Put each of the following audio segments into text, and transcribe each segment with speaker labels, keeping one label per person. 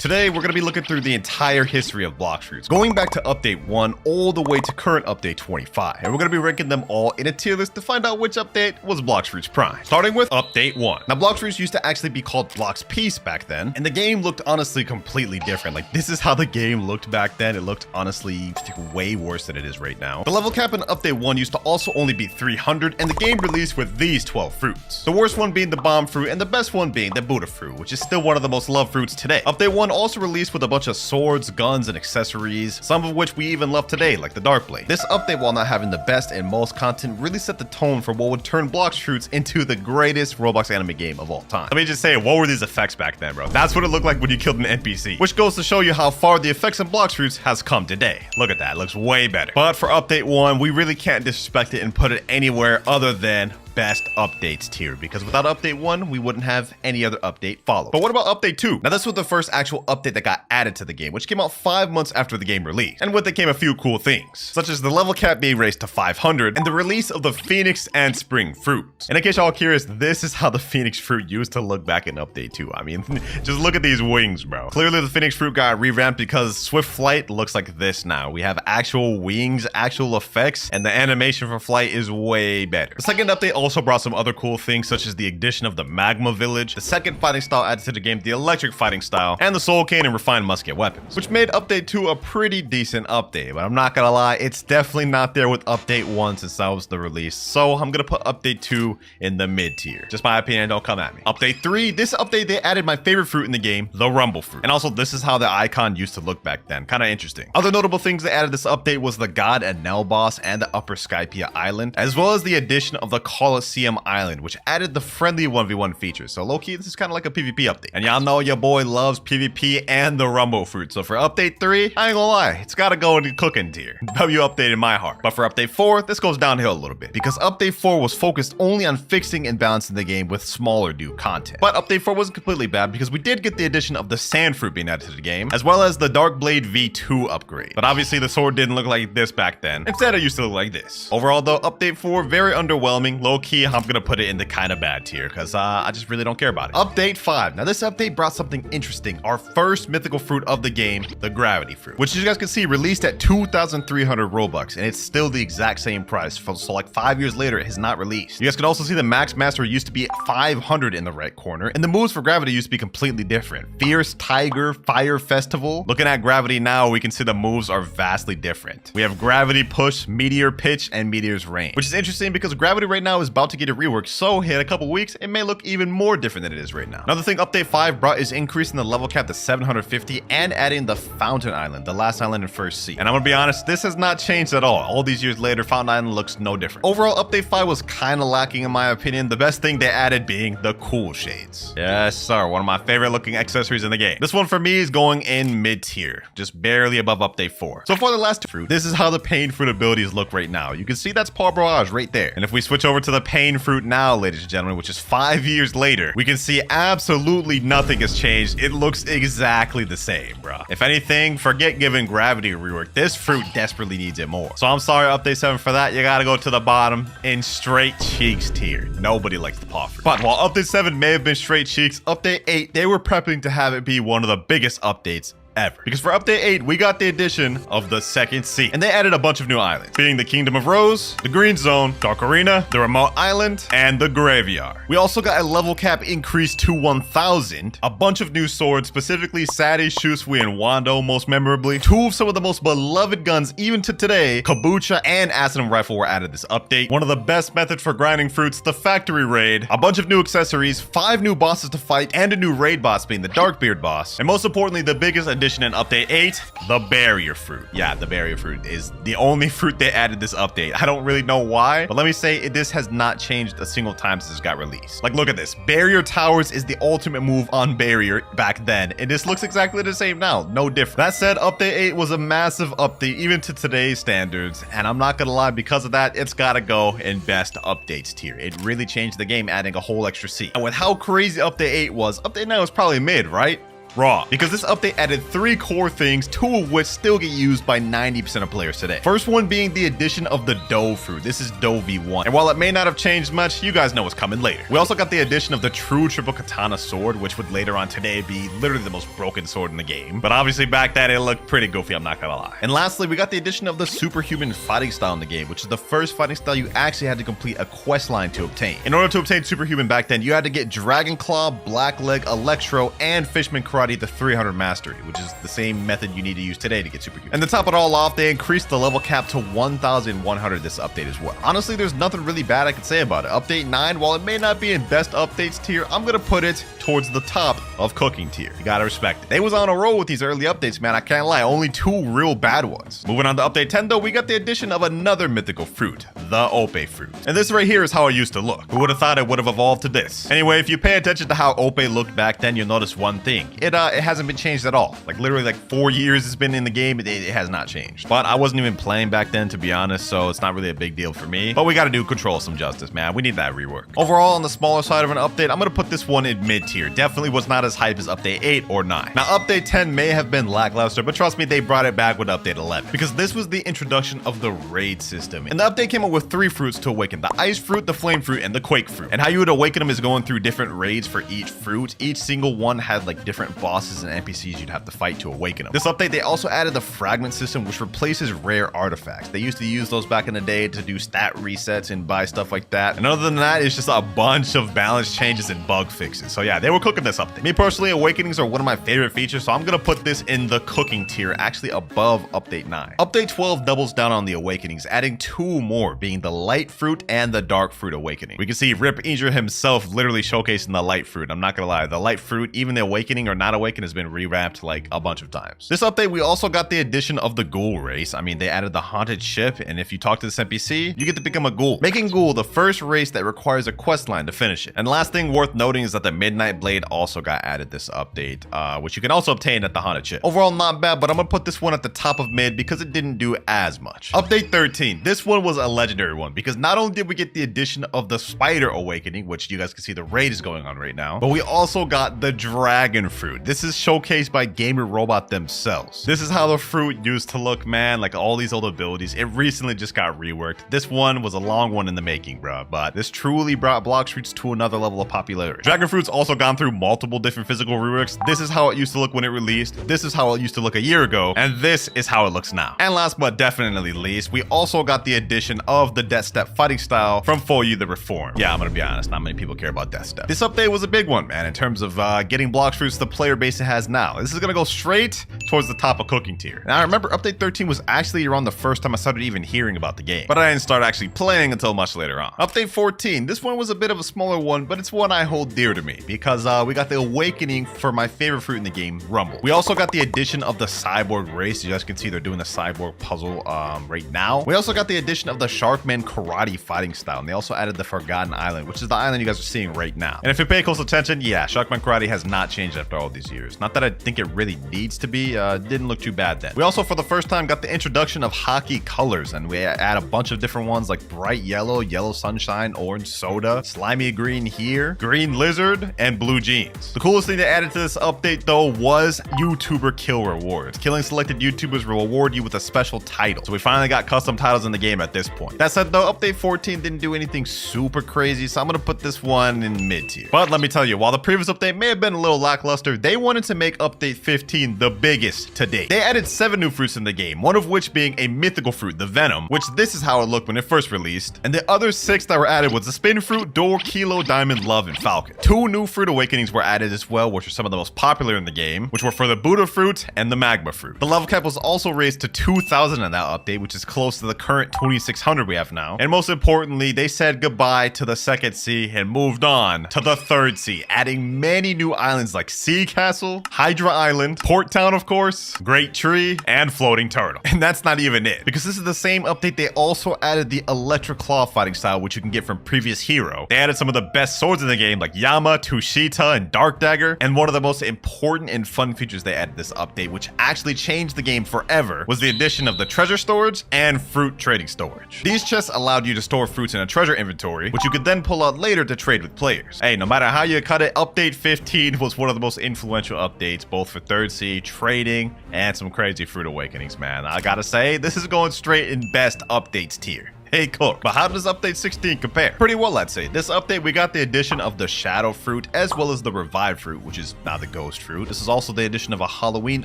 Speaker 1: Today, we're going to be looking through the entire history of Blox Fruits, going back to update 1 all the way to current update 25. And we're going to be ranking them all in a tier list to find out which update was Blox Fruits Prime. Starting with update 1. Now, Blox Fruits used to actually be called Blox Peace back then, and the game looked honestly completely different. Like, this is how the game looked back then. It looked honestly way worse than it is right now. The level cap in update 1 used to also only be 300, and the game released with these 12 fruits. The worst one being the bomb fruit, and the best one being the Buddha fruit, which is still one of the most loved fruits today. Update 1 also released with a bunch of swords, guns, and accessories, some of which we even love today, like the Dark Blade. This update, while not having the best and most content, really set the tone for what would turn Blox Fruits into the greatest Roblox anime game of all time. Let me just say, what were these effects back then, bro? That's what it looked like when you killed an NPC, which goes to show you how far the effects in Blox Fruits has come today. Look at that, it looks way better. But for update 1, we really can't disrespect it and put it anywhere other than best updates tier, because without update 1 we wouldn't have any other update follow. But what about update 2? Now, this was the first actual update that got added to the game, which came out 5 months after the game released, and with it came a few cool things, such as the level cap being raised to 500 and the release of the Phoenix and Spring fruits. And in case y'all are curious, this is how the Phoenix fruit used to look back in update 2. I mean, just look at these wings, bro. Clearly the Phoenix fruit got revamped because swift flight looks like this now. We have actual wings, actual effects, and the animation for flight is way better. The second update also brought some other cool things, such as the addition of the Magma Village, the second fighting style added to the game, the electric fighting style, and the Soul Cane and refined musket weapons, which made update 2 a pretty decent update. But I'm not gonna lie, it's definitely not there with update 1 since that was the release, so I'm gonna put update 2 in the mid tier. Just my opinion, don't come at me. Update 3, this update they added my favorite fruit in the game, the Rumble fruit, and also this is how the icon used to look back then. Kind of interesting. Other notable things they added this update was the God and Nell boss and the Upper Skypia Island, as well as the addition of the Coliseum Island, which added the friendly 1v1 features. So low-key, this is kind of like a PvP update. And y'all know your boy loves PvP and the Rumble fruit. So for update 3, I ain't gonna lie, it's gotta go in the cooking tier. W update in my heart. But for update 4, this goes downhill a little bit, because update 4 was focused only on fixing and balancing the game with smaller new content. But update 4 wasn't completely bad, because we did get the addition of the Sand fruit being added to the game, as well as the Dark Blade V2 upgrade. But obviously the sword didn't look like this back then. Instead, it used to look like this. Overall though, update 4, very underwhelming. Low-key, I'm gonna put it in the kind of bad tier, because I just really don't care about it. Update 5. Now this update brought something interesting. Our first mythical fruit of the game, the Gravity fruit, which you guys can see released at 2,300 Robux, and it's still the exact same price. So like 5 years later, it has not released. You guys can also see the Max Master used to be at 500 in the right corner, and the moves for Gravity used to be completely different. Fierce, Tiger, Fire Festival. Looking at Gravity now, we can see the moves are vastly different. We have Gravity Push, Meteor Pitch, and Meteor's Rain, which is interesting because Gravity right now is about to get a rework, so in a couple weeks, it may look even more different than it is right now. Another thing update 5 brought is increasing the level cap to 750 and adding the Fountain Island, the last island in First Sea. And I'm gonna be honest, this has not changed at all these years later. Fountain Island looks no different. Overall, update 5 was kind of lacking in my opinion, the best thing they added being the cool shades. Yes sir, one of my favorite looking accessories in the game. This one for me is going in mid tier, just barely above update 4. So for the last 2 fruit, this is how the Pain fruit abilities look right now. You can see that's Paul Barrage right there. And if we switch over to the Pain fruit now, ladies and gentlemen, which is 5 years later, we can see absolutely nothing has changed. It looks exactly the same, bro. If anything, forget giving Gravity a rework. This fruit desperately needs it more. So I'm sorry, update 7 for that. You gotta go to the bottom in straight cheeks tier. Nobody likes the paw fruit. But while update 7 may have been straight cheeks, update 8, they were prepping to have it be one of the biggest updates ever. Because for update 8, we got the addition of the Second Sea, and they added a bunch of new islands, being the Kingdom of Rose, the Green Zone, Dark Arena, the Remote Island, and the Graveyard. We also got a level cap increase to 1,000, a bunch of new swords, specifically Sadie, Shusui, and Wando, most memorably. 2 of some of the most beloved guns even to today, Kabucha and Acid Rifle, were added this update. One of the best methods for grinding fruits, the Factory Raid, a bunch of new accessories, 5 new bosses to fight, and a new raid boss being the Darkbeard boss, and most importantly, the biggest addition in update 8, the Barrier fruit. Yeah, the Barrier fruit is the only fruit they added this update. I don't really know why, but let me say this has not changed a single time since it got released. Like, look at this. Barrier Towers is the ultimate move on Barrier back then, and this looks exactly the same now. No different. That said, update 8 was a massive update even to today's standards, and I'm not gonna lie, because of that, it's gotta go in best updates tier. It really changed the game, adding a whole extra seat. And with how crazy update 8 was, update 9 was probably mid, right? raw, because this update added 3 core things, 2 of which still get used by 90% of players today. First one being the addition of the dough fruit. This is dough V1, and while it may not have changed much, you guys know what's coming later. We also got the addition of the true triple katana sword, which would later on today be literally the most broken sword in the game, but obviously back then it looked pretty goofy, I'm not gonna lie. And lastly, we got the addition of the superhuman fighting style in the game, which is the first fighting style you actually had to complete a quest line to obtain. In order to obtain superhuman back then, you had to get Dragon Claw, Black Leg, Electro, and Fishman Karate the 300 mastery, which is the same method you need to use today to get superhuman. And to top it all off, they increased the level cap to 1,100 this update as well. Honestly, there's nothing really bad I can say about it. Update 9, while it may not be in best updates tier, I'm gonna put it towards the top of cooking tier. You gotta respect it. They was on a roll with these early updates, man. I can't lie. Only 2 real bad ones. Moving on to update 10 though, we got the addition of another mythical fruit, the Ope fruit. And this right here is how it used to look. Who would have thought it would have evolved to this? Anyway, if you pay attention to how Ope looked back then, you'll notice one thing. It hasn't been changed at all. Like literally like 4 years it's been in the game, it has not changed. But I wasn't even playing back then, to be honest, so it's not really a big deal for me. But we gotta do Control some justice, man. We need that rework. Overall, on the smaller side of an update, I'm gonna put this one in mid tier. Definitely was not as hype as update 8 or 9. Now, update 10 may have been lackluster, but trust me, they brought it back with update 11, because this was the introduction of the raid system. And the update came up with 3 fruits to awaken: the ice fruit, the flame fruit, and the quake fruit. And how you would awaken them is going through different raids for each fruit. Each single one had like different bosses and NPCs you'd have to fight to awaken them. This update, they also added the fragment system, which replaces rare artifacts. They used to use those back in the day to do stat resets and buy stuff like that. And other than that, it's just a bunch of balance changes and bug fixes. So yeah, they were cooking this update. Me personally, awakenings are one of my favorite features, so I'm gonna put this in the cooking tier, actually above update 9. Update 12 doubles down on the awakenings, adding 2 more, being the light fruit and the dark fruit awakening. We can see Rip Injure himself literally showcasing the light fruit. I'm not gonna lie, the light fruit, even the awakening or not awakened, has been revamped like a bunch of times. This update, we also got the addition of the ghoul race. I mean, they added the haunted ship, and if you talk to this NPC, you get to become a ghoul, making ghoul the first race that requires a quest line to finish it. And last thing worth noting is that the Midnight Blade also got added this update, which you can also obtain at the haunted ship. Overall, not bad, but I'm gonna put this one at the top of mid because it didn't do as much. Update 13. This one was a legendary one because not only did we get the addition of the spider awakening, which you guys can see the raid is going on right now, but we also got the dragon fruit. This is showcased by Gamer Robot themselves. This is how the fruit used to look, man. Like all these old abilities, it recently just got reworked. This one was a long one in the making, bro, but this truly brought Blox Fruits to another level of popularity. Dragon fruit's also gone through multiple different physical reworks. This is how it used to look when it released. This is how it used to look a year ago, and this is how it looks now. And last but definitely least, we also got the addition of the Death Step fighting style from Foyu the Reform. Yeah, I'm gonna be honest, not many people care about Death Step. This update was a big one, man, in terms of getting Blox Fruits the player base it has now. This is gonna go straight towards the top of cooking tier. Now, I remember update 13 was actually around the first time I started even hearing about the game, but I didn't start actually playing until much later on. Update 14, this one was a bit of a smaller one, but it's one I hold dear to me because we got the awakening for my favorite fruit in the game, Rumble. We also got the addition of the cyborg race. You guys can see they're doing the cyborg puzzle right now. We also got the addition of the Sharkman karate fighting style, and they also added the Forgotten Island, which is the island you guys are seeing right now. And if you pay close attention, yeah, Sharkman karate has not changed after all these years. Not that I think it really needs to be. Didn't look too bad then. We also, for the first time, got the introduction of hockey colors, and we add a bunch of different ones like bright yellow, yellow sunshine, orange soda, slimy green here, green lizard, and blue jeans. The coolest thing they added to this update though was YouTuber kill rewards. Killing selected YouTubers will reward you with a special title. So we finally got custom titles in the game at this point. That said though, update 14 didn't do anything super crazy, so I'm gonna put this one in mid tier. But let me tell you, while the previous update may have been a little lackluster, they wanted to make update 15 the biggest to date. They added 7 new fruits in the game, one of which being a mythical fruit, the Venom, which this is how it looked when it first released. And the other 6 that were added was the Spin Fruit, Door, Kilo, Diamond, Love, and Falcon. 2 new fruit awakenings were added as well, which are some of the most popular in the game, which were for the Buddha fruit and the Magma fruit. The level cap was also raised to 2,000 in that update, which is close to the current 2,600 we have now. And most importantly, they said goodbye to the second sea and moved on to the third sea, adding many new islands like Sea Castle, Hydra Island, Port Town, of course, Great Tree, and Floating Turtle. And that's not even it, because this is the same update. They also added the Electric Claw fighting style, which you can get from previous hero. They added some of the best swords in the game like Yama, Tushita, and Dark Dagger. And one of the most important and fun features they added this update, which actually changed the game forever, was the addition of the treasure storage and fruit trading storage. These These chests allowed you to store fruits in a treasure inventory, which you could then pull out later to trade with players. Hey, no matter how you cut it, update 15 was one of the most influential updates, both for Third Sea, trading, and some crazy fruit awakenings, man. I gotta say, this is going straight in best updates tier. Hey, cool. But how does update 16 compare? Pretty well, I'd say. This update, we got the addition of the shadow fruit as well as the revived fruit, which is now the ghost fruit. This is also the addition of a Halloween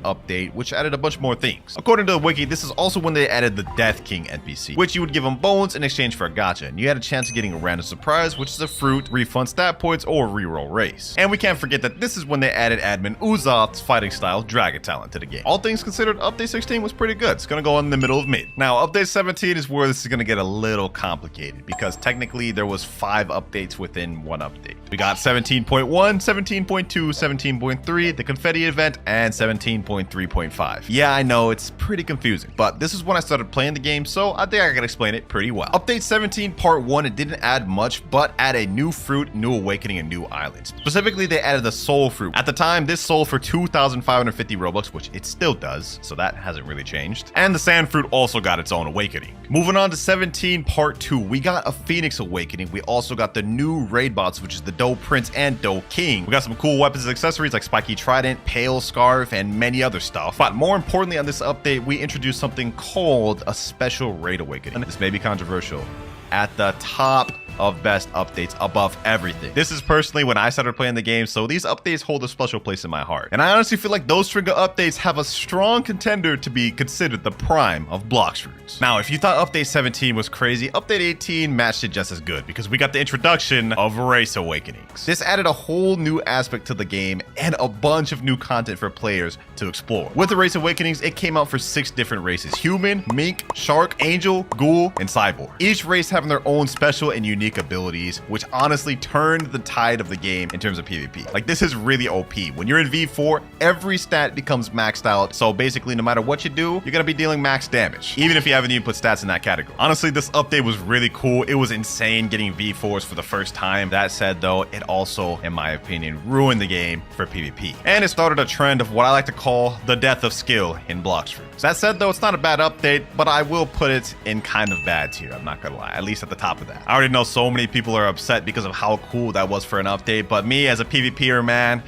Speaker 1: update, which added a bunch more things. According to the wiki, this is also when they added the Death King NPC, which you would give him bones in exchange for a gacha, and you had a chance of getting a random surprise, which is a fruit, refund stat points, or reroll race. And we can't forget that this is when they added admin Uzoth's fighting style dragon talent to the game. All things considered, update 16 was pretty good. It's gonna go in the middle of mid. Now, update 17 is where this is gonna get a little complicated, because technically there was 5 updates within one update. We got 17.1, 17.2, 17.3, the confetti event, and 17.3.5. Yeah, I know it's pretty confusing, but this is when I started playing the game, so I think I can explain it pretty well. Update 17 part 1, it didn't add much, but add a new fruit, new awakening, and new islands. Specifically, they added the soul fruit. At the time, this sold for 2,550 Robux, which it still does, so that hasn't really changed. And the sand fruit also got its own awakening. Moving on to 17 part 2, we got a Phoenix awakening. We also got the new raid bots, which is the Doe Prince and Doe King. We got some cool weapons and accessories like Spiky Trident, Pale Scarf, and many other stuff. But more importantly on this update, we introduced something called a special raid awakening. This may be controversial. At the top of best updates above everything. This is personally when I started playing the game, so these updates hold a special place in my heart. And I honestly feel like those trigger updates have a strong contender to be considered the prime of Blox Fruits. Now, if you thought update 17 was crazy, update 18 matched it just as good, because we got the introduction of race awakenings. This added a whole new aspect to the game and a bunch of new content for players to explore. With the race awakenings, it came out for 6 different races: human, mink, shark, angel, ghoul, and cyborg. Each race having their own special and unique abilities, which honestly turned the tide of the game in terms of PvP. Like, this is really OP. When you're in V4, every stat becomes maxed out, so basically no matter what you do, you're gonna be dealing max damage, even if you haven't even put stats in that category. Honestly, this update was really cool. It was insane getting V4s for the first time. That said though, it also, in my opinion, ruined the game for PvP. And it started a trend of what I like to call the death of skill in Blox Fruits. That said though, it's not a bad update, but I will put it in kind of bad tier, I'm not gonna lie, at least at the top of that. I already know so many people are upset because of how cool that was for an update, but me as a PvPer, man,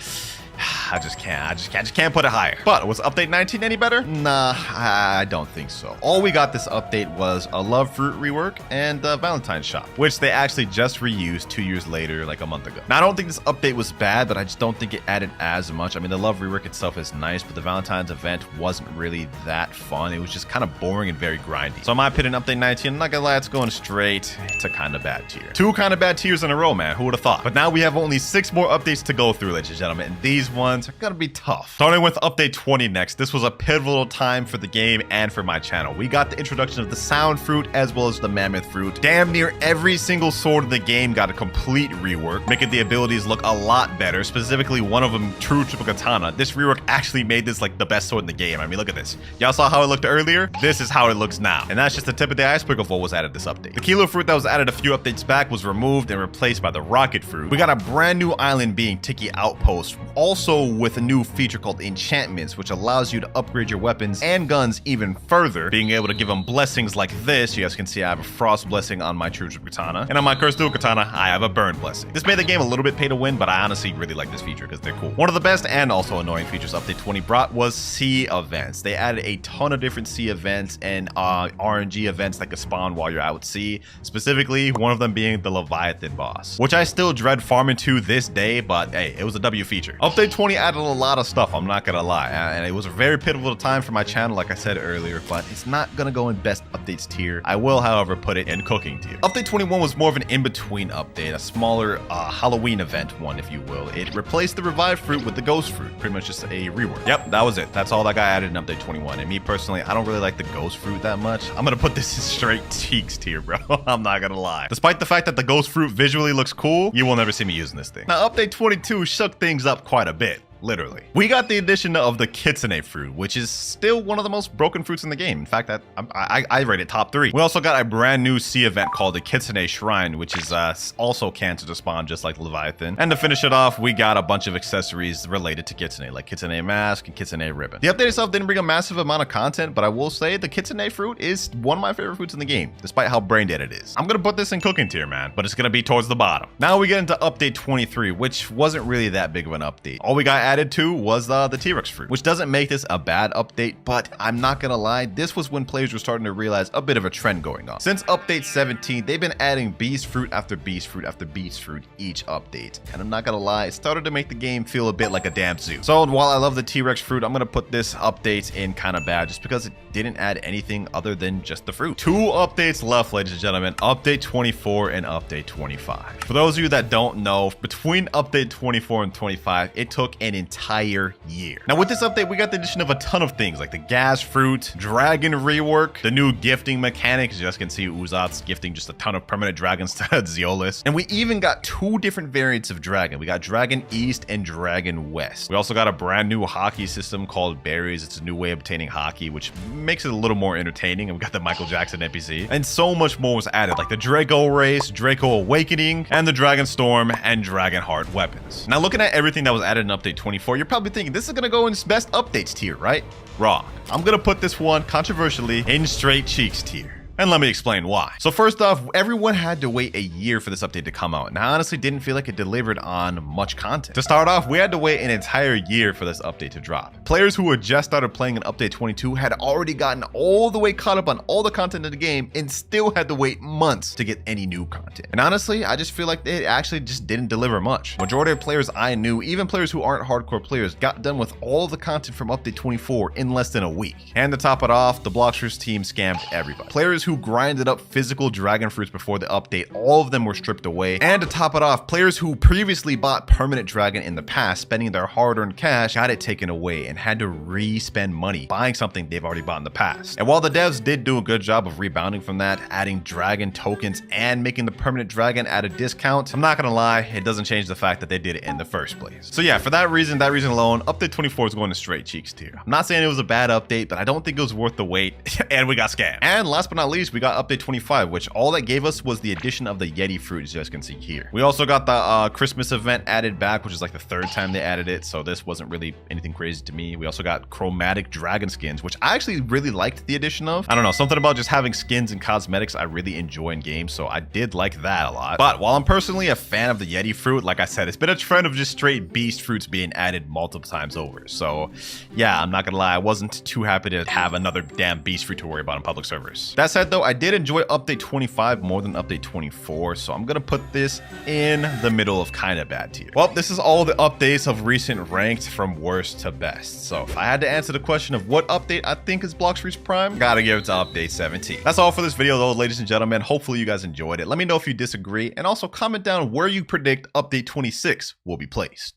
Speaker 1: I just can't put it higher. But was update 19 any better? Nah, I don't think so. All we got this update was a Love Fruit rework and the Valentine's shop, which they actually just reused 2 years later, like a month ago. Now, I don't think this update was bad, but I just don't think it added as much. I mean, the Love rework itself is nice, but the Valentine's event wasn't really that fun. It was just kind of boring and very grindy. So in my opinion, update 19, I'm not gonna lie, it's going straight to kind of bad tier. 2 kind of bad tiers in a row, man. Who would have thought? But now we have only 6 more updates to go through, ladies and gentlemen, and these ones are gonna be tough. Starting with update 20 next. This was a pivotal time for the game and for my channel. We got the introduction of the sound fruit as well as the mammoth fruit. Damn near every single sword in the game got a complete rework, making the abilities look a lot better. Specifically, one of them, true triple katana. This rework actually made this like the best sword in the game. I mean, look at this. Y'all saw how it looked earlier? This is how it looks now. And that's just the tip of the iceberg of what was added this update. The kilo fruit that was added a few updates back was removed and replaced by the rocket fruit. We got a brand new island being Tiki Outpost, also with a new feature called enchantments, which allows you to upgrade your weapons and guns even further, being able to give them blessings like this. You guys can see I have a frost blessing on my true katana, and on my cursed dual katana I have a burn blessing. This made the game a little bit pay to win, but I honestly really like this feature because they're cool. One of the best and also annoying features update 20 brought was sea events. They added a ton of different sea events and RNG events that could spawn while you're out at sea, specifically one of them being the Leviathan boss, which I still dread farming to this day, but hey, it was a W feature. Update 20 added a lot of stuff, I'm not gonna lie, and it was a very pivotal time for my channel, like I said earlier, but it's not gonna go in best updates tier. I will, however, put it in cooking tier. Update 21 was more of an in-between update, a smaller Halloween event one, if you will. It replaced the revived fruit with the ghost fruit, pretty much just a rework. Yep, that was it. That's all that got added in update 21, and me personally, I don't really like the ghost fruit that much. I'm gonna put this in straight cheeks tier, bro. I'm not gonna lie. Despite the fact that the ghost fruit visually looks cool, you will never see me using this thing. Now, update 22 shook things up quite a bit. literally. We got the addition of the kitsune fruit, which is still one of the most broken fruits in the game. In fact, I rate it top 3. We also got a brand new sea event called the Kitsune Shrine, which is also cancer to spawn just like Leviathan. And to finish it off, we got a bunch of accessories related to kitsune, like kitsune mask and kitsune ribbon. The update itself didn't bring a massive amount of content, but I will say the kitsune fruit is one of my favorite fruits in the game, despite how brain dead it is. I'm gonna put this in cooking tier, man, but it's gonna be towards the bottom. Now we get into update 23, which wasn't really that big of an update. All we got added to was the T-Rex fruit, which doesn't make this a bad update, but I'm not gonna lie, this was when players were starting to realize a bit of a trend going on. Since update 17, they've been adding beast fruit after beast fruit after beast fruit each update, and I'm not gonna lie, it started to make the game feel a bit like a damn zoo. So while I love the T-Rex fruit, I'm gonna put this update in kind of bad just because it didn't add anything other than just the fruit. 2 updates left, ladies and gentlemen, update 24 and update 25. For those of you that don't know, between update 24 and 25, it took an entire year. Now with this update, we got the addition of a ton of things like the gas fruit, dragon rework, the new gifting mechanics. You guys can see Uzat's gifting just a ton of permanent dragons to Zeolus. And we even got 2 different variants of dragon. We got Dragon East and Dragon West. We also got a brand new hockey system called Berries. It's a new way of obtaining hockey, which makes it a little more entertaining. And we got the Michael Jackson NPC. And so much more was added, like the Draco race, Draco Awakening, and the Dragon Storm and Dragon Heart weapons. Now looking at everything that was added in update 24, you're probably thinking this is gonna go in its best updates tier, right? Wrong. I'm gonna put this one controversially in straight cheeks tier. And let me explain why. So first off, everyone had to wait a year for this update to come out, and I honestly didn't feel like it delivered on much content. To start off, we had to wait an entire year for this update to drop. Players who had just started playing in update 22 had already gotten all the way caught up on all the content in the game and still had to wait months to get any new content. And honestly, I just feel like they actually just didn't deliver much. Majority of players I knew, even players who aren't hardcore players, got done with all the content from update 24 in less than a week. And to top it off, the Blox Fruits team scammed everybody. Players who grinded up physical dragon fruits before the update, all of them were stripped away. And to top it off, players who previously bought permanent dragon in the past, spending their hard-earned cash, got it taken away and had to re-spend money buying something they've already bought in the past. And while the devs did do a good job of rebounding from that, adding dragon tokens and making the permanent dragon at a discount, I'm not gonna lie, it doesn't change the fact that they did it in the first place. So yeah, for that reason alone, update 24 is going to straight cheeks tier. I'm not saying it was a bad update, but I don't think it was worth the wait. And we got scammed. And last but not least, we got update 25, which all that gave us was the addition of the Yeti fruit, as you guys can see here. We also got the Christmas event added back, which is like the 3rd time they added it, so this wasn't really anything crazy to me. We also got chromatic dragon skins, which I actually really liked the addition of. I don't know, something about just having skins and cosmetics I really enjoy in games, so I did like that a lot. But while I'm personally a fan of the Yeti fruit, like I said, it's been a trend of just straight beast fruits being added multiple times over. So yeah, I'm not gonna lie, I wasn't too happy to have another damn beast fruit to worry about in public servers. That said though, I did enjoy update 25 more than update 24, so I'm gonna put this in the middle of kind of bad tier. Well, this is all the updates of recent ranked from worst to best. So if I had to answer the question of what update I think is Blox Fruits Prime, gotta give it to update 17. That's all for this video though, ladies and gentlemen. Hopefully you guys enjoyed it. Let me know if you disagree, and also comment down where you predict update 26 will be placed.